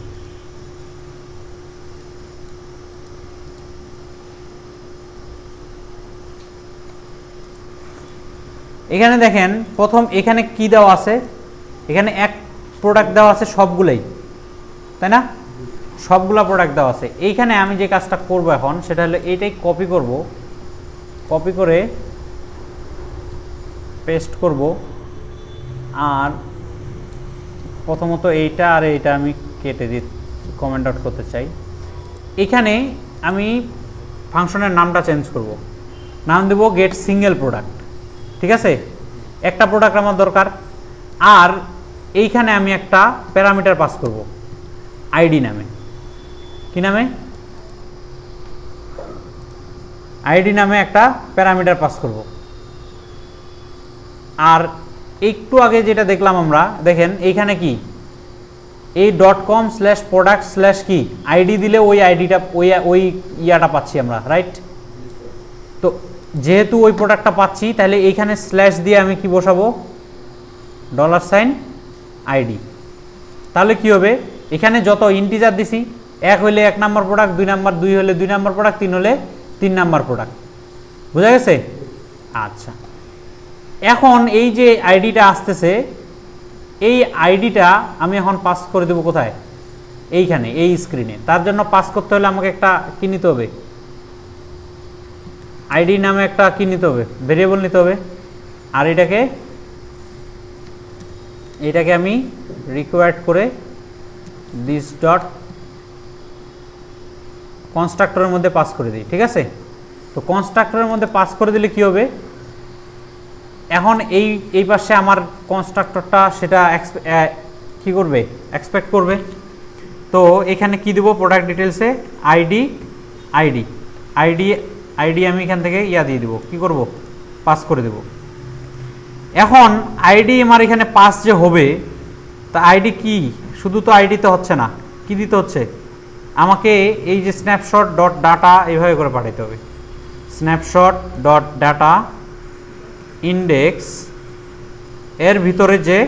এখানে দেখেন, প্রথম এখানে কি দেওয়া আছে, এখানে এক প্রোডাক্ট দেওয়া আছে সবগুলাই, তাই না? সবগুলা প্রোডাক্ট দেওয়া আছে। এইখানে আমি যে কাজটা করব এখন, সেটা হলো এইটাই কপি করব, কপি করে পেস্ট করব। আর প্রথমত এইটা আর এইটা আমি কেটে দিই, কমেন্ট আউট করতে চাই। এখানে আমি ফাংশনের নামটা চেঞ্জ করব, নাম দেব গেট সিঙ্গেল প্রোডাক্ট, ঠিক আছে? একটা প্রোডাক্ট আমার দরকার। আর এইখানে আমি একটা প্যারামিটার পাস করব আইডি নামে। কি নামে? আইডি নামে একটা প্যারামিটার পাস করব। আর একটু আগে যেটা দেখলাম আমরা, দেখেন এইখানে কি, এই .com/product/ কি আইডি দিলে ওই আইডিটা ওই ইয়াটা পাচ্ছি আমরা, রাইট? তো যেহেতু ওই প্রোডাক্টটা পাচ্ছি, তাহলে এইখানে স্ল্যাশ দিয়ে আমি কি বসাবো, $ID। তাহলে কি হবে, এখানে যত ইন্টিজার দিছি, 1 হলে 1 নাম্বার প্রোডাক্ট, 2 হলে 2 নাম্বার প্রোডাক্ট, 3 হলে 3 নাম্বার প্রোডাক্ট। বুঝা গেছে? আচ্ছা, এখন এই যে আইডিটা আসতেছে, এই আইডিটা আমি এখন পাস করে দেবো কোথায়, এইখানে, এই স্ক্রিনে। তার জন্য পাস করতে হলে আমাকে একটা কি নিতে হবে, আইডি নামে একটা কি নিতে হবে, ভেরিয়েবল নিতে হবে। আর এটাকে আমি রিকোয়ার্ড করে দিস ডট কনস্ট্রাক্টরের মধ্যে পাস করে দিই, ঠিক আছে? তো কনস্ট্রাক্টরের মধ্যে পাস করে দিলে কি হবে, এখন এই পাশে আমার কনস্ট্রাক্টরটা সেটা কি করবে, এক্সপেক্ট করবে। তো এখানে কি দেব, প্রোডাক্ট ডিটেলসে আইডি আমি এখান থেকে দিয়ে দেবো, কি করব, পাস করে দেব। এখন আইডি আমার এখানে পাস যে হবে, তা আইডি কি, শুধু তো আইডি তো হচ্ছে না, কি দিতে হচ্ছে আমাকে, এই যে স্ন্যাপশট ডট ডাটা এইভাবে করে পাঠাতে হবে, স্ন্যাপশট ডট ডাটা ইন্ডেক্স এর ভিতরে যে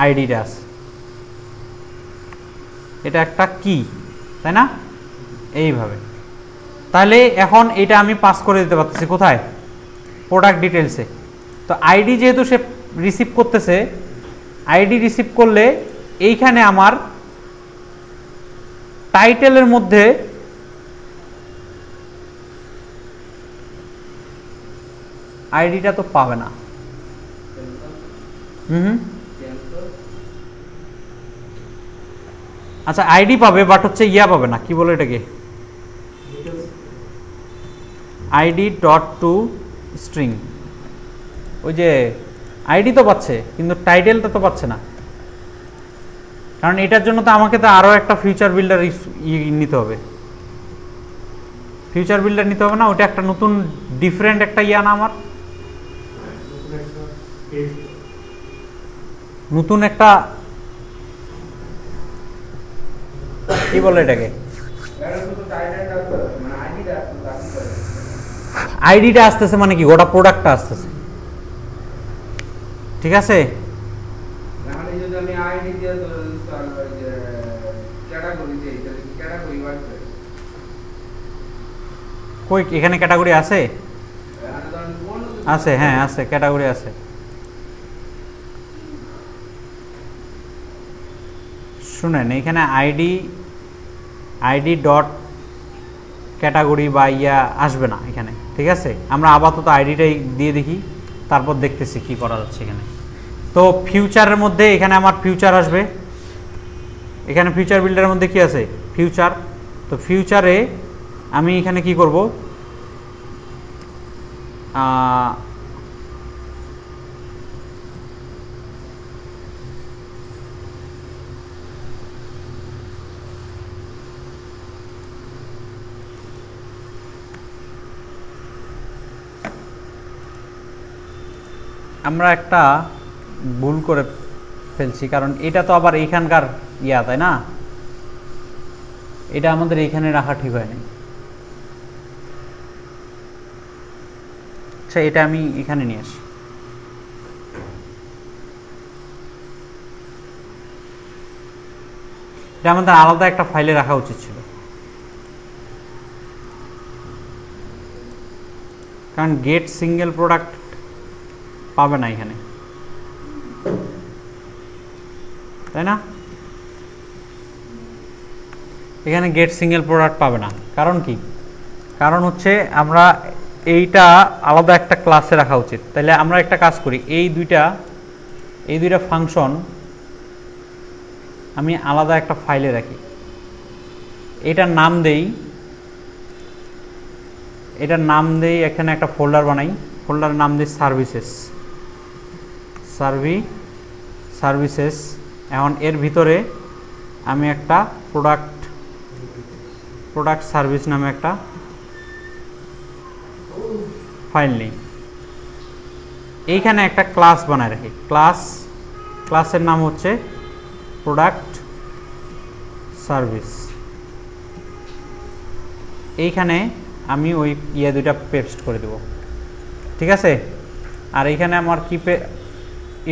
আইডিটা আছে, এটা একটা কি, তাই না? এইভাবে। তাহলে এখন এটা আমি পাস করে দিতে পারতেছি কোথায়, প্রোডাক্ট ডিটেলসে। তো আইডি যেহেতু সে রিসিভ করতেছে, আইডি রিসিভ করলে এইখানে আমার টাইটেলের মধ্যে আইডিটা তো পাবে না, আচ্ছা আইডি পাবে, বাট হচ্ছে পাবে না, কি বলে এটাকে, id.toString ওই যে আইডি তো পাচ্ছে কিন্তু টাইটেলটা তো পাচ্ছে না, কারণ এটার জন্য তো আমাকে তো আরও একটা ফিউচার বিল্ডার নিতে হবে, ফিউচার বিল্ডার নিতে হবে না? ওটা একটা নতুন ডিফারেন্ট একটা ইয়া না আমার, নতুন একটা কি বলে এটাকে, আইডিটা আসতেছে মানে কি গোটা প্রোডাক্টটা আসতেছে, ঠিক আছে? কই এখানে ক্যাটাগরি আছে? আছে, হ্যাঁ আছে, ক্যাটাগরি আছে। শুনেন এখানে আইডি ডট ক্যাটাগরি বা ইয়া আসবে না এখানে, ঠিক আছে? আমরা আপাতত আইডিটাই দিয়ে দেখি, তারপর দেখতেছি কি করা যাচ্ছে এখানে। তো ফিউচারের মধ্যে এখানে আমার ফিউচার আসবে, এখানে ফিউচার বিল্ডারের মধ্যে কি আছে? ফিউচার। তো ফিউচারে আমি এখানে কি করব, আমরা একটা ভুল করে ফেলছি, কারণ এটা তো আবার এইখানকার ইয়া, তাই না? এটা আমাদের এইখানে রাখা ঠিক হয়নি। আচ্ছা, এটা আমি এখানে নিয়ে আসি। এটা আমাদের আলাদা একটা ফাইলে রাখা উচিত ছিল, কারণ গেট সিঙ্গেল প্রোডাক্ট পাবে না এখানে, তাই না? এখানে গেট সিঙ্গেল প্রোডাক্ট পাবে না, কারণ কি? কারণ হচ্ছে আমরা এইটা আলাদা একটা ক্লাসে রাখা উচিত। তাহলে আমরা একটা কাজ করি, এই দুইটা ফাংশন আমি আলাদা একটা ফাইলে রাখি, এটার নাম দেই, এখানে একটা ফোল্ডার বানাই, ফোল্ডারের নাম দিই সার্ভিসেস। এখন এর ভিতরে আমি একটা প্রোডাক্ট সার্ভিস নামে একটা ফাইল নিই, এইখানে একটা ক্লাস বানায় রাখি, ক্লাসের নাম হচ্ছে প্রোডাক্ট সার্ভিস। এইখানে আমি ওই দুইটা পেস্ট করে দেব, ঠিক আছে? আর এইখানে আমার কি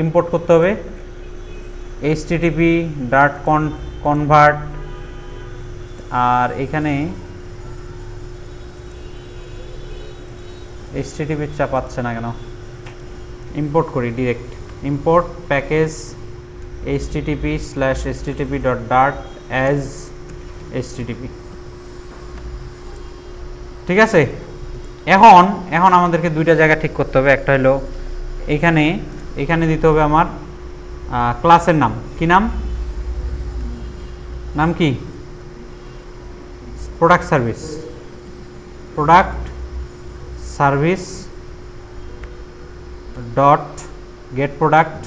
ইম্পোর্ট করতে হবে, http.convert, আর এখানে http চাপাচ্ছে না কেন, ইম্পোর্ট করি direct, import package http/http.dart as http, ঠিক আছে? এখন আমাদেরকে দুইটা জায়গা ঠিক করতে হবে, একটা হলো এখানে দিতে হবে আমার ক্লাসের নাম, কি নাম কি? Product service dot gate product,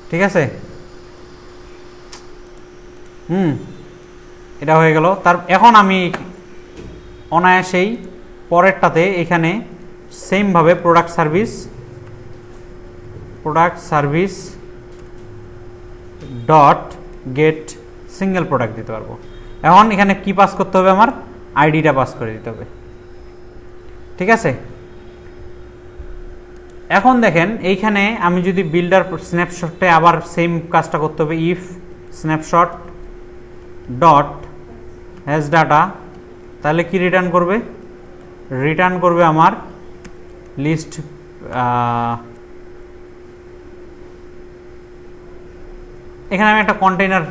ঠিক আছে? এটা হয়ে গেল। এখন আমি অনায়াসেই পরেরটাতে এখানে সেমভাবে product service dot gate single product দিতে পারবো। এখন এখানে কি পাস করতে হবে? আমার আইডিটা পাস করে দিতে হবে, ঠিক আছে? এখন দেখেন এইখানে আমি যদি বিল্ডার স্ন্যাপশটে আবার সেম কাজটা করতে হবে, if snapshot dot has data, তাহলে কি রিটার্ন করবে আমার লিস্ট, এখানে আমি একটা কন্টেইনার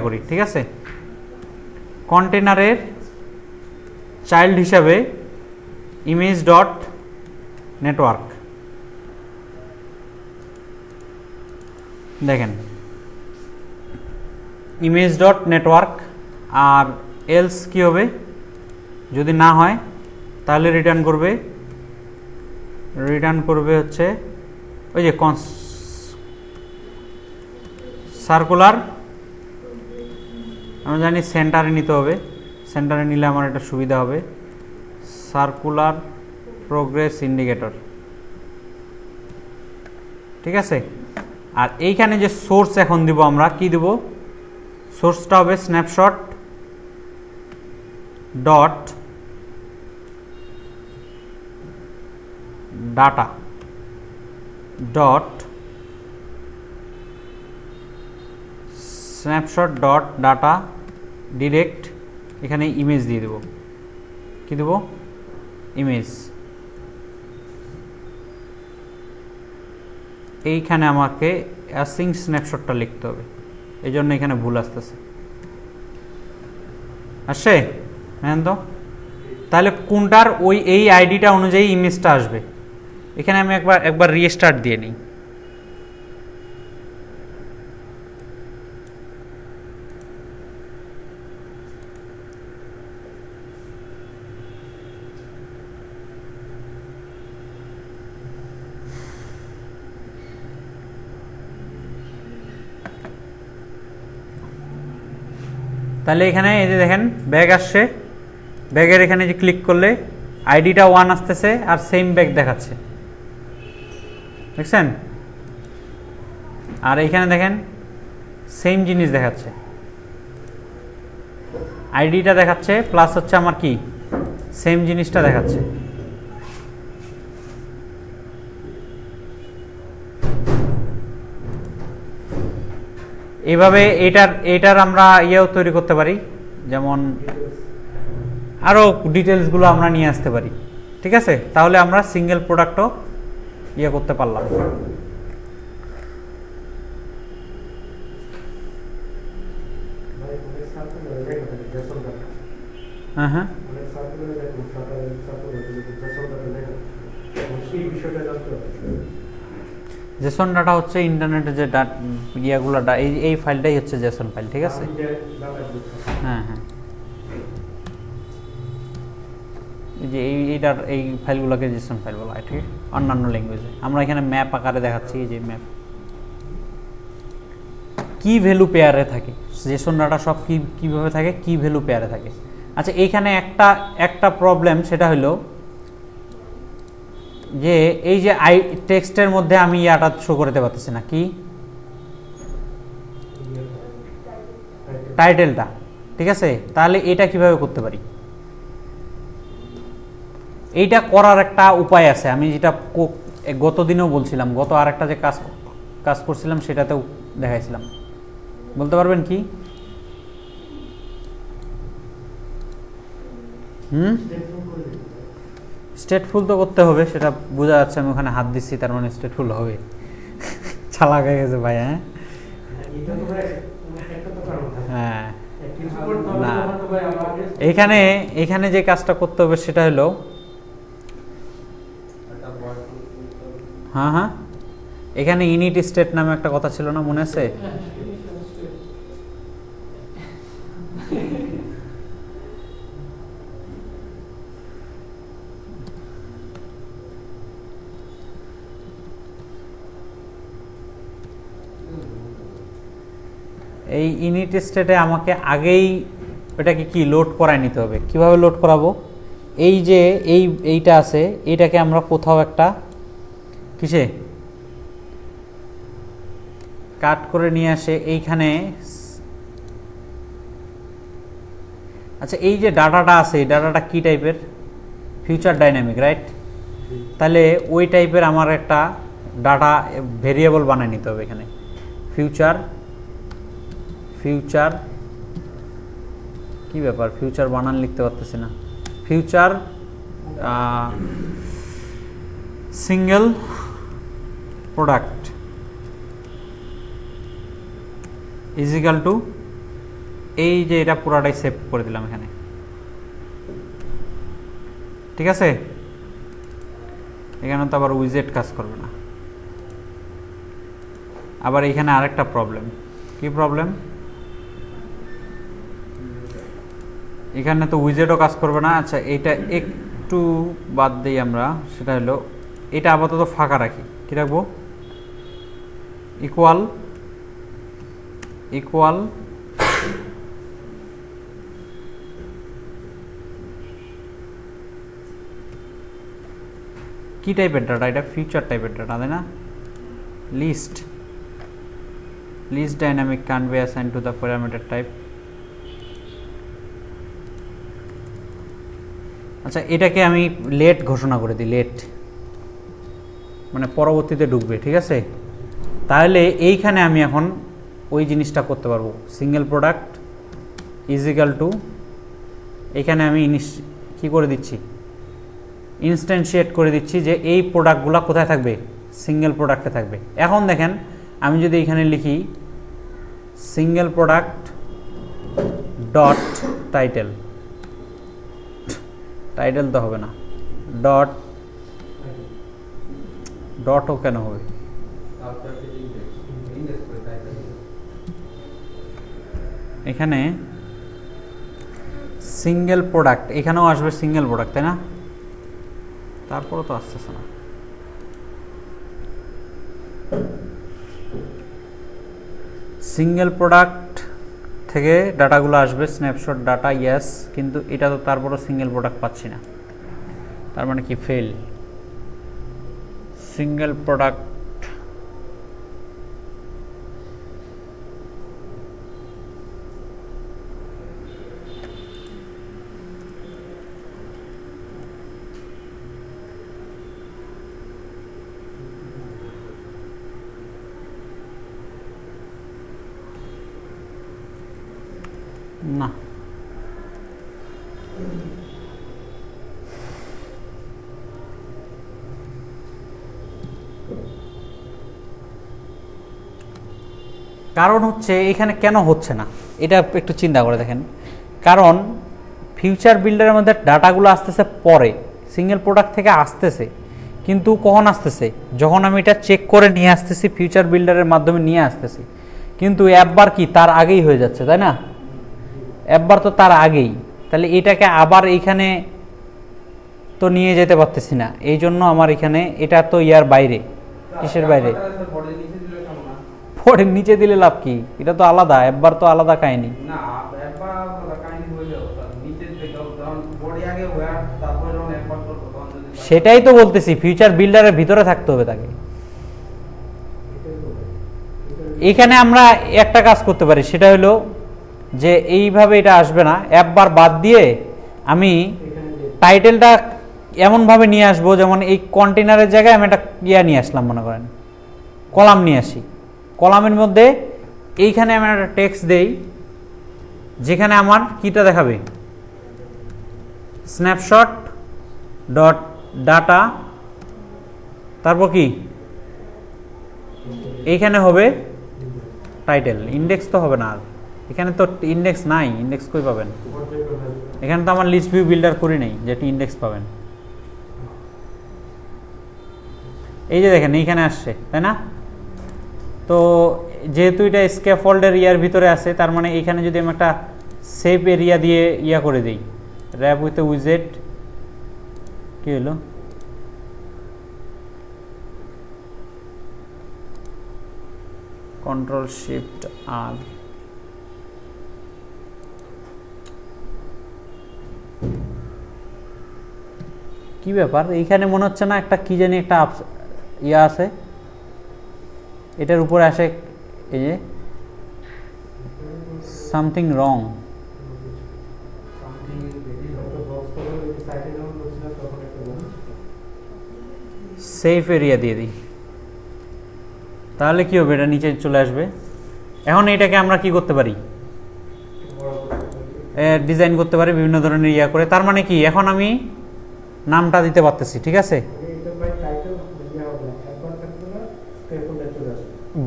করি, ঠিক আছে? কন্টেইনারের চাইল্ড হিসাবে ইমেজ ডট নেটওয়ার্ক, দেখেন ইমেজ ডট নেটওয়ার্ক, আর এলস কি হবে? যদি না হয় তাহলে রিটার্ন করবে হচ্ছে ওই যে সার্কুলার, আমরা জানি সেন্টারে নিতে হবে, সেন্টারে নিলে আমার এটা সুবিধা হবে, সার্কুলার প্রোগ্রেস ইন্ডিকেটর। ঠিক আছে, আর এইখানে যে সোর্স এখন দিব আমরা কি দেব, সোর্সটা হবে snapshot dot data dot snapshot dot data direct, এখানে ইমেজ দিয়ে দেব, কি দেব, ইমেজ। এইখানে আমাকে অ্যাসিং স্ন্যাপশটটা লিখতে হবে, এই জন্য এখানে ভুল আসতেছে। আসে হ্যাঁ, তো তাহলে কোনটার ওই এই আইডিটা অনুযায়ী ইমেজটা আসবে। এখানে আমি একবার রিস্টার্ট দিয়ে নিই। তাহলে এখানে এই যে দেখেন ব্যাগ আসছে, ব্যাগের এখানে যে ক্লিক করলে আইডিটা 1 আসতেছে আর সেম ব্যাগ দেখাচ্ছে, দেখছেন? আর এইখানে দেখেন সেম জিনিস দেখাচ্ছে, আইডিটা দেখাচ্ছে প্লাস হচ্ছে আমার কি সেম জিনিসটা দেখাচ্ছে। এইভাবে এটার আমরা ইয়েও তৈরি করতে পারি, যেমন আরও ডিটেলসগুলো আমরা নিয়ে আসতে পারি। ঠিক আছে, তাহলে আমরা সিঙ্গেল প্রোডাক্টও ইয়ে করতে পারলাম। হ্যাঁ হ্যাঁ, জেসন ডাটা হচ্ছে ইন্টারনেটে যে ইয়েগুলো এই ফাইলটাই হচ্ছে জেসন ফাইল। ঠিক আছে, হ্যাঁ হ্যাঁ, এই যে এই ফাইলগুলোকে জেসন ফাইল বলা হয়। ঠিক, অন্যান্য ল্যাঙ্গুয়েজে আমরা এখানে ম্যাপ আকারে দেখাচ্ছি। এই যে ম্যাপ কি ভ্যালু পেয়ারে থাকে, জেসন ডাটা সব কিভাবে থাকে, কি ভ্যালু পেয়ারে থাকে। আচ্ছা, এইখানে একটা প্রবলেম, সেটা হলো যে এই যে টেক্সটের মধ্যে আমি ইয়াটা শো করতে পারতেছি না, কি টাইটেলটা। ঠিক আছে, তাহলে এটা কিভাবে করতে পারি? এইটা করার একটা উপায় আছে, আমি যেটা গত দিনেও বলছিলাম, গত আরেকটা যে কাজ করছিলাম সেটাতেও দেখাইছিলাম। বলতে পারবেন কি? স্টেটফুল তো করতে হবে, সেটা বোঝা যাচ্ছে। আমি ওখানে হাত দিচ্ছি, তার মানে স্টেটফুল হবে। চালাক হয়ে গেছে ভাই। হ্যাঁ, না, এখানে যে কাজটা করতে হবে সেটা হলো, হ্যাঁ হ্যাঁ, এখানে ইনিট স্টেট নামে একটা কথা ছিল না, মনে আছে? এই ইনিট স্টেটে আমাকে আগেই এটাকে কি লোড করায় নিতে হবে। কিভাবে লোড করাবো? এই যে এইটা আছে, এইটাকে আমরা কোথাও একটা কিসে কাট করে নিয়ে আসে এইখানে। আচ্ছা, এই যে ডাটাটা আছে, এই ডাটাটা কি টাইপের? Future dynamic, right? তাহলে ওই টাইপের আমার একটা ডাটা ভেরিয়েবল বানিয়ে নিতে হবে এখানে। ফিউচার কি ব্যাপার, ফিউচার বানান লিখতে পারতেছি না। Future single product is equal to, এই যে এটা পুরাটাই সেভ করে দিলাম এখানে। ঠিক আছে, এখানে তো আবার উইজেট কাজ করবে না। আবার এখানে আরেকটা প্রবলেম, কি প্রবলেম? এখানে তো উইজেটও কাজ করবে না। আচ্ছা এটা একটু বাদ দিই আমরা, সেটা হলো এটা আপাতত ফাঁকা রাখি। কী রাখবো? ইকুয়াল ইকুয়াল কি টাইপের ডাটা? এটা ফিউচার টাইপের ডাটা, তাই না? List dynamic can be assign to the parameter type. আচ্ছা এটাকে আমি লেট ঘোষণা করে দিই, লেট মানে পরবর্তীতে ঢুকবে, ঠিক আছে? তাহলে এইখানে আমি এখন ওই জিনিসটা করতে পারবো, single product is equal to, এখানে আমি কি করে দিচ্ছি, ইনস্ট্যান্সিয়েট করে দিচ্ছি যে এই প্রোডাক্টগুলো কোথায় থাকবে, সিঙ্গেল প্রোডাক্টে থাকবে। এখন দেখেন আমি যদি এখানে লিখি single product dot title, title তো হবে না, ডটও কেন হবে? এখানে সিঙ্গেল প্রোডাক্ট, এখানেও আসবে সিঙ্গেল প্রোডাক্ট, তাই না? তারপরও তো আসতেছে না। সিঙ্গেল প্রোডাক্ট থেকে ডাটাগুলো আসবে, স্ন্যাপশট ডাটা, ইয়েস, কিন্তু এটা তো তারপরও সিঙ্গেল প্রোডাক্ট পাচ্ছি না, তার মানে কি ফেল। সিঙ্গেল প্রোডাক্ট না, কারণ হচ্ছে এখানে কেন হচ্ছে না এটা একটু চিন্তা করে দেখেন। কারণ ফিউচার বিল্ডারের মধ্যে ডাটাগুলো আসতেছে পরে, সিঙ্গেল প্রোডাক্ট থেকে আসতেছে, কিন্তু কখন আসতেছে? যখন আমি এটা চেক করে নিয়ে আসতেছি, ফিউচার বিল্ডারের মাধ্যমে নিয়ে আসতেছি, কিন্তু অ্যাপবার কি তার আগেই হয়ে যাচ্ছে, তাই না? অ্যাপবার তো তার আগেই, তাহলে এটাকে আবার এইখানে তো নিয়ে যেতে পারতেছি না, এই জন্য আমার এখানে এটা তো ইয়ার বাইরে। কিসের বাইরে? পরে নিচে দিলে লাভ কি? এটা তো আলাদা, একবার তো আলাদা কাহিনী। সেটাই তো বলতেছি, ফিউচার বিল্ডারের ভিতরে থাকতে হবে তাকে। এখানে আমরা একটা কাজ করতে পারি, সেটা হলো যে এইভাবে এটা আসবে না, একবার বাদ দিয়ে আমি টাইটেলটা এমনভাবে নিয়ে আসবো, যেমন এই কন্টেনারের জায়গায় আমি একটা নিয়ে আসলাম, মনে করেন কলাম নিয়ে আসি, কলামের মধ্যে এইখানে আমি একটা টেক্সট দেই, যেখানে আমার কিটা দেখাবে, স্ন্যাপশট ডট ডাটা, তারপর কি এইখানে হবে টাইটেল, ইন্ডেক্স তো হবে না, আর এখানে তো ইন্ডেক্স নাই, ইন্ডেক্স কই পাবেন? এখানে তো আমার লিস্ট ভিউ বিল্ডার করি নেই যেটি ইন্ডেক্স পাবেন। এই যে দেখেন এইখানে আসছে, তাই না? তো যেহেতু এটা স্ক্যাফোল্ডের ইয়ার ভিতরে আছে, তার মানে এখানে যদি আমি একটা সেভ এরিয়া দিয়ে ইয়া করে দিই, র্যাপ উইথ উইজেট, কি হলো? কন্ট্রোল শিফট আর, কি ব্যাপার এইখানে মনে হচ্ছে না একটা কি জানি একটা ইয়া আছে, এটার উপরে আসে এই যে সামথিং রং। সেফ এরিয়া দিয়ে দিই, তাহলে কি হবে? এটা নিচে চলে আসবে। এখন এটাকে আমরা কি করতে পারি? ডিজাইন করতে পারি বিভিন্ন ধরনের ইয়া করে। তার মানে কি এখন আমি নামটা দিতে পারতেছি, ঠিক আছে?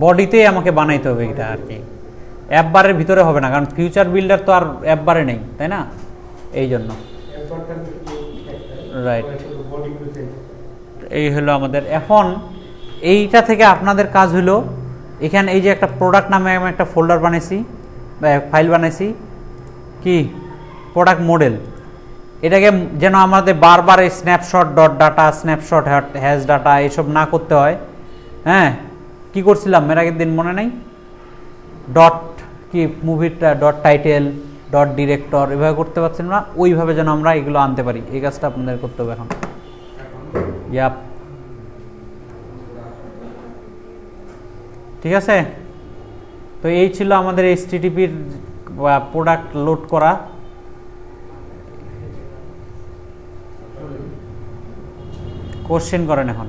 বডিতে আমাকে বানাইতে হবে এটা আর কি, অ্যাপ বারের ভিতরে হবে না, কারণ ফিউচার বিল্ডার তো আর অ্যাপ বারে নেই, তাই না? এই জন্য রাইট, এই হলো আমাদের। এখন এইটা থেকে আপনাদের কাজ হলো, এখানে এই যে একটা প্রোডাক্ট নামে আমি একটা ফোল্ডার বানাইছি বা ফাইল বানাইছি, কি প্রোডাক্ট মডেল, এটাকে যেন আমাদের বারবার এই snapshot dot data, snapshot has data এসব না করতে হয়। হ্যাঁ, কি করছিলাম এর আগের দিন মনে নাই? ডট কি মুভিটা ডট টাইটেল ডট ডিরেক্টর এভাবে করতে পারছেন না, ওইভাবে যেন আমরা এগুলো আনতে পারি, এই কাজটা আপনাদের করতে হবে এখন। ইয়াপ, ঠিক আছে। তো এই ছিল আমাদের এইচটিটিপির প্রোডাক্ট লোড করা। কোশ্চেন করেন এখন।